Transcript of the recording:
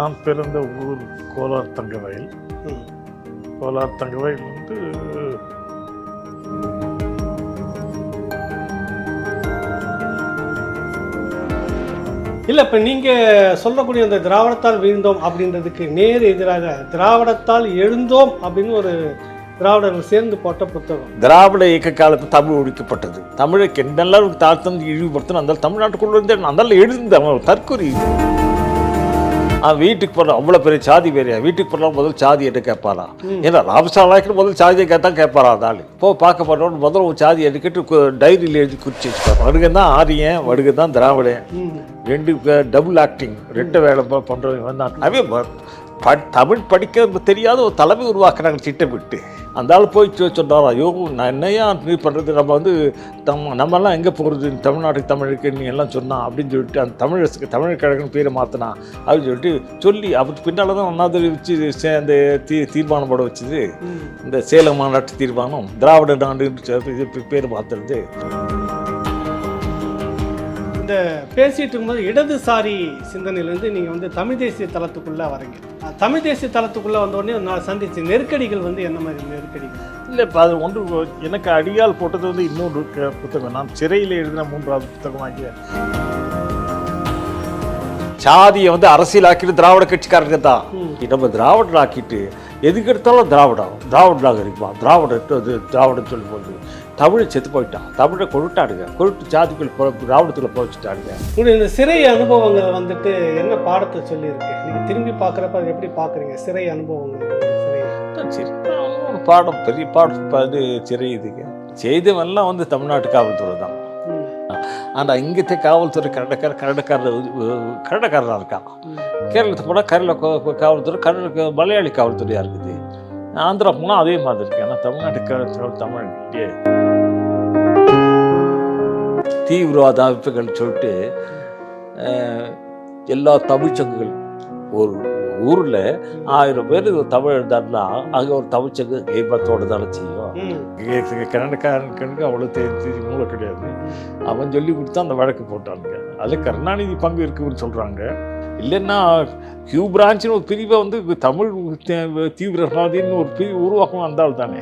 நான் பிறந்த ஊர் கோலார் தங்கவயல். கோலார் தங்கவயல் இல்லை, இப்போ நீங்கள் சொல்லக்கூடிய அந்த திராவிடத்தால் வீழ்ந்தோம் அப்படின்றதுக்கு நேர் எதிராக திராவிடத்தால் எழுந்தோம் அப்படின்னு ஒரு திராவிடர்கள் சேர்ந்து போட்ட புத்தகம். திராவிட இயக்க காலத்தில் தமிழ் ஒழிக்கப்பட்டது. தமிழுக்கு என்னெல்லாம் தாழ்த்தம் இழிவுபடுத்தணும் அந்த தமிழ்நாட்டுக்குள்ள இருந்து அதெல்லாம் எழுந்த தற்கொலை. வீட்டுக்கு போகிற அவ்வளோ பெரிய சாதி வேறையா, வீட்டுக்கு போனால் முதல் சாதி எடுக்க கேட்பாரா? ஏன்னா ராமசாலாய்க்கு முதல் சாதியை கேட்டால் கேட்பாரா? அதாள் இப்போ பார்க்க போகிறோம் முதல்ல ஒரு சாதி எடுக்கிட்டு டைரியில் எழுதி குறிச்சு வச்சுப்பார். வடுகை தான் ஆரியன், வடுகை தான் திராவிடன், ரெண்டு டபுள் ஆக்டிங், ரெண்டு வேலை பண்ணுறவங்க வந்து அவன் தமிழ் படிக்க தெரியாத ஒரு தலைமை உருவாக்குறாங்க திட்டமிட்டு. அந்த ஆள் போய் சொன்னாரா, ஐயோ நான் என்னையா நீ பண்ணுறது, நம்ம வந்து நம்மெல்லாம் எங்கே போகிறது, தமிழ்நாட்டுக்கு தமிழுக்கு நீ எல்லாம் சொன்னான் அப்படின்னு சொல்லிட்டு அந்த தமிழ் கழகம்னு பேரை மாற்றினா அப்படின்னு சொல்லிட்டு சொல்லி அப்படி பின்னால் தான் ஒன்றாவது வச்சு அந்த தீர்மானம் போட வச்சுது. இந்த சேலம் மாநாட்டு தீர்மானம் திராவிட நாடு பேர் மாற்றுறது. இந்த பேசிகிட்டு இருக்கும்போது இடதுசாரி சிந்தனையிலேருந்து நீங்கள் வந்து தமிழ் தேசிய தளத்துக்குள்ளே வரீங்க. தமிழ் தேசிய தளத்துக்குள்ளே வந்தோடனே நான் சந்தித்த நெருக்கடிகள் வந்து என்ன மாதிரி நெருக்கடிகள்? இல்லை, இப்போ அது ஒன்று எனக்கு அடியால் போட்டது வந்து இன்னொரு புத்தகம். நான் சிறையில் எழுதின 3வது புத்தகம் ஆகிய சாதியை வந்து அரசியலாக்கிட்டு திராவிட கட்சிக்காரங்க தான். நம்ம திராவிடர் ஆக்கிட்டு எதுக்கு எடுத்தாலும் திராவிடராக இருக்குமா, திராவிடம் சொல்லி போகுது. தமிழை செத்து போயிட்டான், தமிழை கொழுட்டு ஜாதிக்குள் திராவிடத்தில் போச்சுட்டாடுங்க. இந்த சிறை அனுபவங்கள் வந்துட்டு என்ன பாடத்தை சொல்லியிருக்கு? நீங்கள் திரும்பி பார்க்குறப்ப அதை எப்படி பார்க்குறீங்க சிறை அனுபவங்கள்? பாடம் பெரிய பாடம் சிறை இதுங்க செய்தவெல்லாம் வந்து தமிழ்நாட்டு காவல்துறை தான். ஆனால் இங்கത്തെ காவல்துறை கரடக்காரராக இருக்கான். கேரளத்துக்கு போனால் கேரள காவல்துறை மலையாளி காவல்துறையாக இருக்குது. ஆந்திரா போனால் அதே மாதிரி இருக்கு. ஆனால் தமிழ்நாட்டு தமிழ்நாட்டிலே தீவிரவாத அமைப்புகள் சொல்லிட்டு எல்லா தமிழ்ச்சங்குகள் ஒரு ஊரில் 1000 பேர் தமிழ் இருந்தாருன்னா அங்கே ஒரு தமிழ்ச்சங்கு ஏபத்தோடு தானே செய்யும். கன்னடக்காரனுக்கு அவ்வளோ மூளை கிடையாது. அவன் சொல்லி கொடுத்தா அந்த வழக்கு போட்டானுங்க. அதில் கருணாநிதி பங்கு இருக்குன்னு சொல்கிறாங்க. இல்லைன்னா கியூ பிரான்ச்சுன்னு ஒரு பிரிவை வந்து தமிழ் தீவிரவாதின்னு ஒரு பிரிவு உருவாக்கம் வந்தால் தானே.